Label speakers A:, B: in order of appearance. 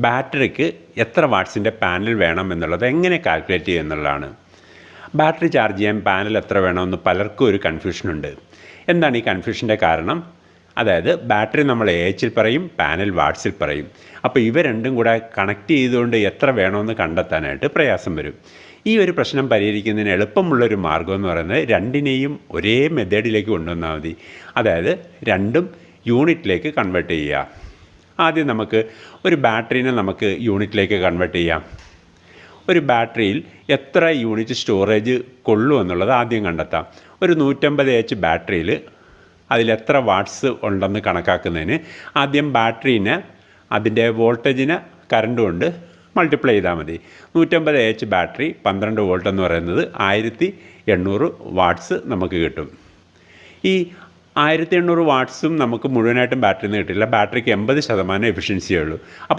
A: ബാറ്ററിക്ക് എത്ര വാട്ട്സിൻ്റെ പാനൽ വേണം എന്നുള്ളത് എങ്ങനെ കാൽക്കുലേറ്റ് ചെയ്യുക എന്നുള്ളതാണ്. ബാറ്ററി ചാർജ് ചെയ്യാൻ പാനൽ എത്ര വേണമെന്ന് പലർക്കും ഒരു കൺഫ്യൂഷനുണ്ട്. എന്താണ് ഈ കൺഫ്യൂഷൻ്റെ കാരണം? അതായത് ബാറ്ററി നമ്മൾ AHൽ പറയും, പാനൽ വാട്ട്സിൽ പറയും. അപ്പോൾ ഇവ രണ്ടും കൂടെ കണക്ട് ചെയ്തുകൊണ്ട് എത്ര വേണമെന്ന് കണ്ടെത്താനായിട്ട് പ്രയാസം വരും. ഈ ഒരു പ്രശ്നം പരിഹരിക്കുന്നതിന് എളുപ്പമുള്ളൊരു മാർഗ്ഗം എന്ന് പറയുന്നത് രണ്ടിനെയും ഒരേ മെത്തേഡിലേക്ക് കൊണ്ടുവന്നാൽ മതി. അതായത് രണ്ടും യൂണിറ്റിലേക്ക് കൺവേർട്ട് ചെയ്യുക. ആദ്യം നമുക്ക് ഒരു ബാറ്ററീനെ നമുക്ക് യൂണിറ്റിലേക്ക് കൺവേർട്ട് ചെയ്യാം. ഒരു ബാറ്ററിയിൽ എത്ര യൂണിറ്റ് സ്റ്റോറേജ് കൊള്ളുമെന്നുള്ളത് ആദ്യം കണ്ടെത്താം. ഒരു 150 ബാറ്ററിയിൽ അതിലെത്ര വാട്ട്സ് ഉണ്ടെന്ന് കണക്കാക്കുന്നതിന് ആദ്യം ബാറ്ററീനെ അതിൻ്റെ വോൾട്ടേജിനെ കറണ്ട് കൊണ്ട് മൾട്ടിപ്ലൈ ചെയ്താൽ മതി. 150 ബാറ്ററി 12 വോൾട്ട് എന്ന് പറയുന്നത് 1800 വാട്ട്സ് നമുക്ക് കിട്ടും. ഈ 1800 വാട്ട്സും നമുക്ക് മുഴുവനായിട്ടും ബാറ്ററിയിൽ നിന്ന് കിട്ടില്ല. ബാറ്ററിക്ക് 80% എഫിഷ്യൻസിയേ ഉള്ളൂ. അപ്പോൾ